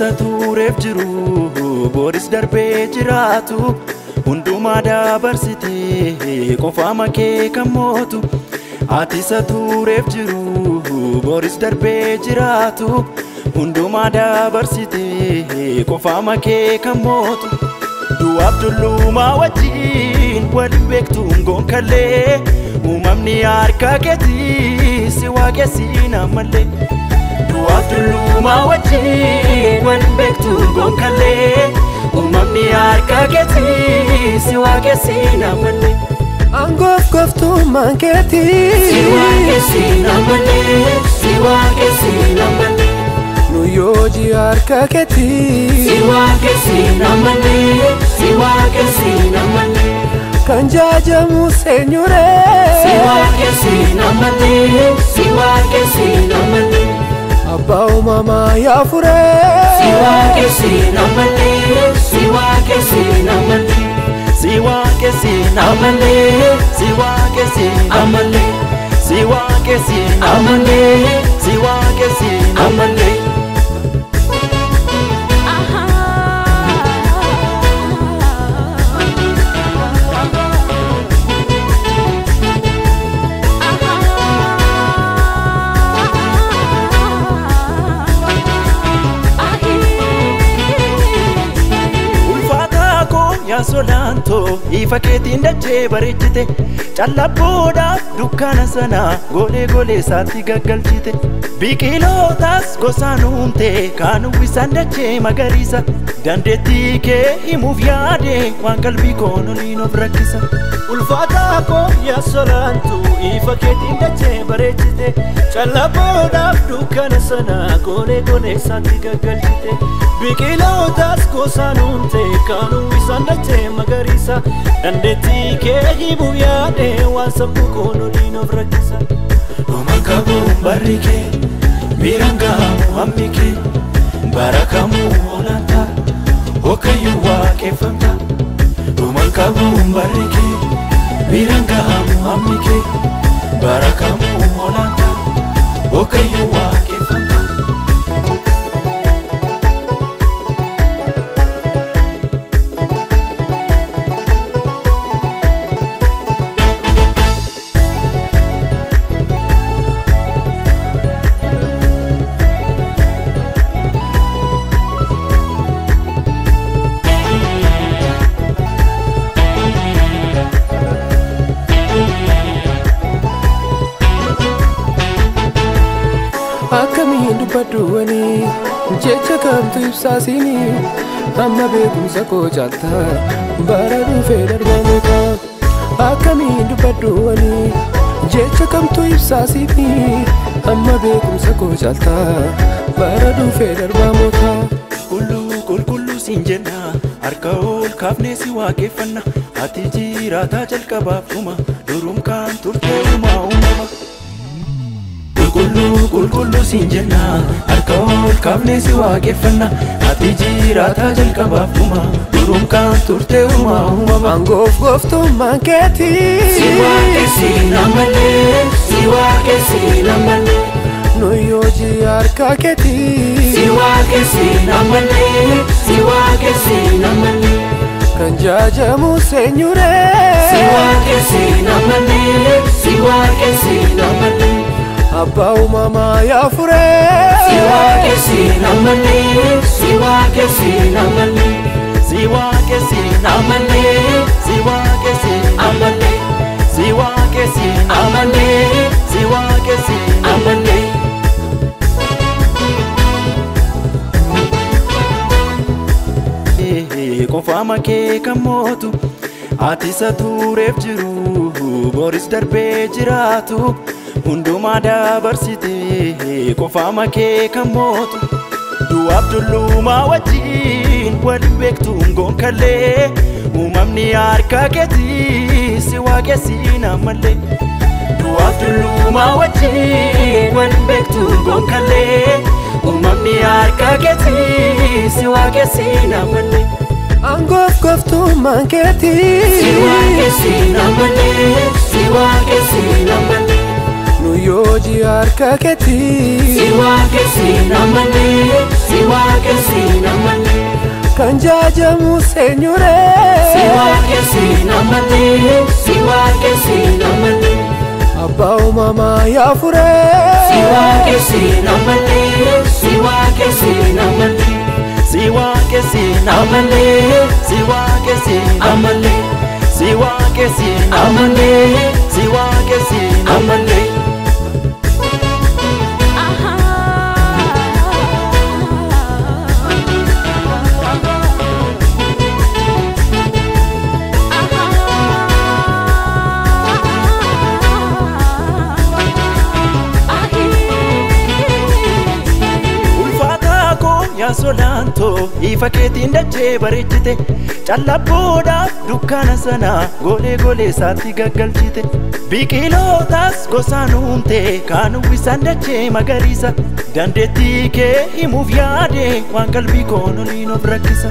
Atisa tureef jiru boris darbee jiraatu hundumaa dabarsitee qofaama kee kan mootu. Atisa tureef jiru boris darbee jiraatu hundumaa dabarsitee qofaama kee kan mootu. Du'aaf tullumaa wajjin waliin beektuun gonkallee uumamni harka keetii si waaqessi namallee. Du'aaf tullumaa wajjin waliin beektuun gonkallee uumamni harka keetii si waaqessi namallee. Angoof gooftummaan keetii si waaqessi namallee, si waaqessi namallee. Nu yoojii harka keetii si waaqessi namallee, si waaqessi namallee. Kan jaajamu seenyuree si waaqessi namallee, si waaqessi namallee. Abbaa uumamaa yaa furee si waaqessi namallee, si waaqessi namallee. Si waaqessi namallee, si waaqessi namallee. Si waaqessi namallee, si waaqessi namallee. Solanto ifa keetiin dachee bareechite callabboodhaaf dukkana sana golee golee isaatti gaggalchite. Biqilootas gosaan uumte kan uwwisan dachee magariisa. Dandeettii kee himuuf yaade waan qalbii koo noliin of rakkisa. Ulfaataa koo yaa solantu ifa keetiin dachee bareechite callabboodhaaf dukkana sana golee golee isaatti gaggalchite. Biqilootas gosaan uumte kan uwwisan dachee magariisa. Dandeettii kee himuuf yaade waan sammuu koo noliin of rakkisa. Uumaan qabuun barri kee miiraan gahamu hammi kee barakamuu olaantaa Waaqayyoon waaqeffamta. Uumaan qabuun barri kee miiraan gahamu hammi kee barakamuu olaantaa Waaqayyoon waaqeffamta. Akkamiin dubbadhuwanii jecha kamtu ibsaasini amma beekumsa koo caaltaa bara dhufee darbamoota. Akkamiin dubbadhuwanii jecha kamtu ibsaasini amma beekumsa koo caaltaa bara dhufee darbamoota. Qulqulluu siin jenna harka ol kaafnee si waaqeffanna. Ati jiraataa jalqabaaf dhuma durum kan turte uumaa uumama. Qulqulluu siin jenna harka ol kaafnee si waaqeffanna. Ati jiraataa jalqabaaf dhuma durum kan turte uumaa uumama. Angoof gooftummaan keetii si waaqessi namallee, si waaqessi namallee. Nu yoojii harka keetii si waaqessi namallee, si waaqessi namallee. Kan jaajamu seenyuree si waaqessi namallee, si waaqessi namallee. Abbaa uumamaa yaa furee si waaqessi namallee, si waaqessi namallee. Si waaqessi namallee, si waaqessi namallee. Si waaqessi namallee, si waaqessi namallee. Qofaama kee kan mootu atisa tureef jiru boris darbee jiraatu hundumaa dabarsitee qofaama kee kan mootu. Du'aaf tullumaa wajjin waliin beektuun gonkallee uumamni harka keetii si waaqessi namallee. Du'aaf tullumaa wajjin waliin beektuun gonkallee uumamni harka keetii si waaqessi namallee. Angoof gooftummaan keetii si waaqessi namallee, si waaqessi namallee. Nu Nuyoji harka keetii si waaqessin ammallee si waaqessin ammallee kan jaajamu seenyure si waaqessin ammallee si waaqessin ammallee abbaa uumamaa yaafure si waaqessin ammallee si waaqessin ammallee si waaqessin ammallee si waaqessin ammallee si waaqessin ammallee si waaqessin ammallee yaa solaantoo ifa keetiin dachee bareechite callabboodhaaf dukkaana sana golee goleessaatti gaggalchite biqilootaas gosaan uumte kaan uwwisaan dachee magariisa dandeettii kee himuuf yaade waan qalbii koon oliin of rakkisa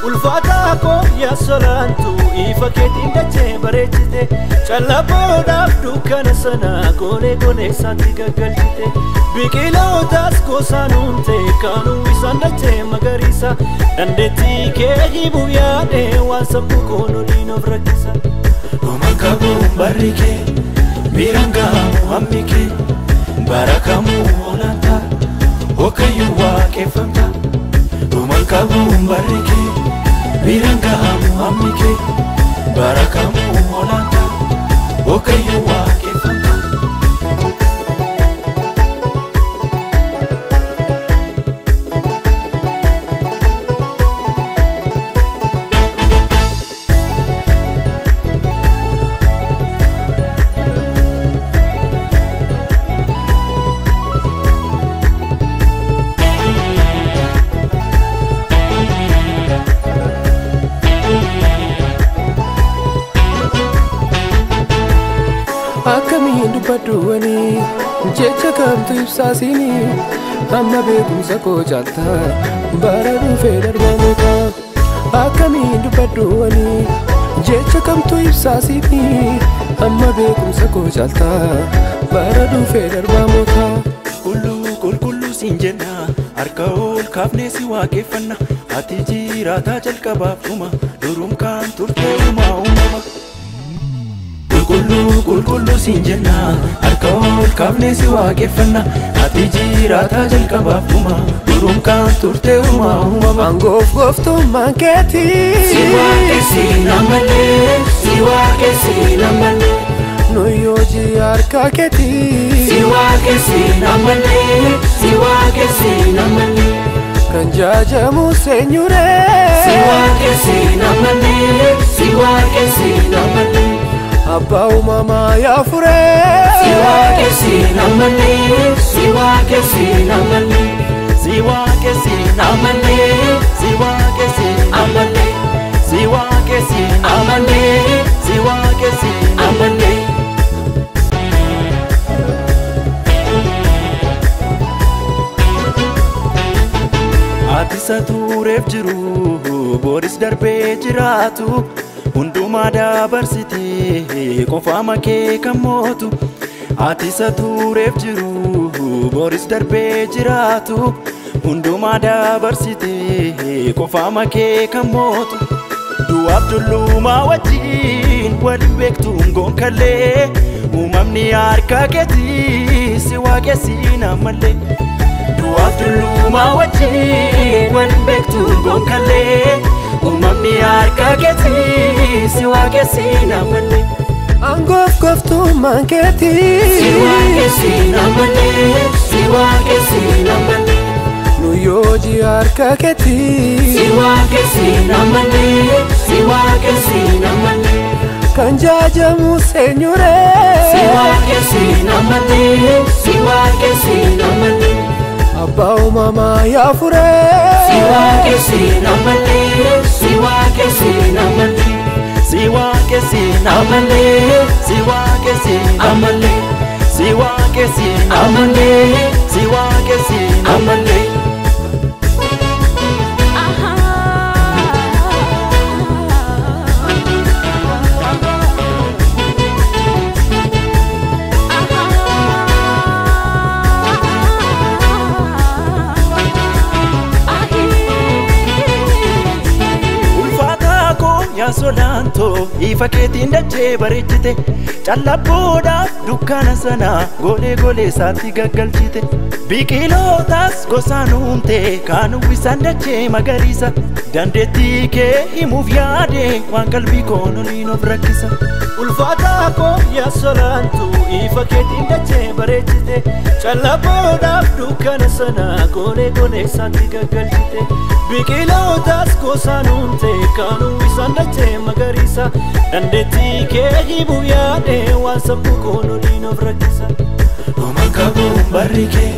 ulfaataa koo yaa solaantuu ifa keetiin dachee bareechite callabboodhaaf dukkaana sana golee goleessaatti gaggalchite biqilootaas gosaan uumte kaan uwwisaan dachee magariisa dandeettii kee himuuf yaade waan sammuu koon oliin of rakkisa Oman qabuun barri kee miiraan gahamu hammi kee barakamuu olaantaa Okayyuu waaqeffamta Oman qabuun barri kee miiraan gahamu hammi kee barakamuu olaantaa Okayyuu waaqeffamta akkamiin dubbadhuwani jecha kamtu ibsaasini amma beekumsa koo caalta bara dhufee darbamuuta akkamiin dubbadhuwani jecha kamtu ibsaasini amma beekumsa koo caalta bara dhufee darbamuuta qulqulluu siin jenna harka ol kaafnee si waaqeffanna ati jiraataa jalqabaaf dhuma durum kaan turtee uumama qulqulluu siin jenna harka ol kaafnee si waaqeffanna ati jiraataa jalqabaaf dhuma durum kaan turtee uumama angoof gooftummaan keetii si waaqessin ammallee si waaqessin ammallee Nuyoji harka keetii si waaqessin ammallee si waaqessin ammallee kan jaajamu seenyure si waaqessin ammallee si waaqessin ammallee abbaa uumamaa yaafure si waaqessin ammallee si waaqessin ammallee si waaqessin ammallee si waaqessin ammallee si waaqessin ammallee si waaqessin ammallee ati satureef jiru boris darbee jiraatu hundumaa dabarsitee qofaama kee kan mootu ati satureef jiru boris darbee jiraatu hundumaa dabarsitee qofaama kee kan mootu du'aaf tullumaa wajjin waliin beektuun gonkallee uumamni harka keetii si waaqessin ammallee du'aaf tullumaa wajjin waliin beektuun gonkallee uumamni harka keetii si waaqessin ammallee angoof gooftummaan keetii si waaqessin ammallee si waaqessin ammallee Nuyoji harka keetii si waaqessin ammallee si waaqessin ammallee kan jaajamu seenyure si waaqessin ammallee si waaqessin ammallee abbaa uumamaa yaafure si waaqessin ammallee si waaqessin ammallee si waaqessin ammallee si waaqessin ammallee si waaqessin ammallee si waaqessin ammallee solaantoo ifa keetiin dachee bareechite callabboodhaaf dukkaana sana golee golee isaatti gaggalchite biqilootaas gosaan uumte kan uwwisaan dachee magariisa dandeettii kee himuuf yaade waan qalbii koon oliin of rakkisa ulfaataa koo yaa solaantuu ifa keetiin dachee bareechite callabboodhaaf dukkaana sana golee golee isaatti gaggalchite biqilootaas gosaan uumte kan uwwisaan dachee magariisa dandeettii kee himuuf yaade waan sammuu koon oliin of rakkisa Oma qabuun barri kee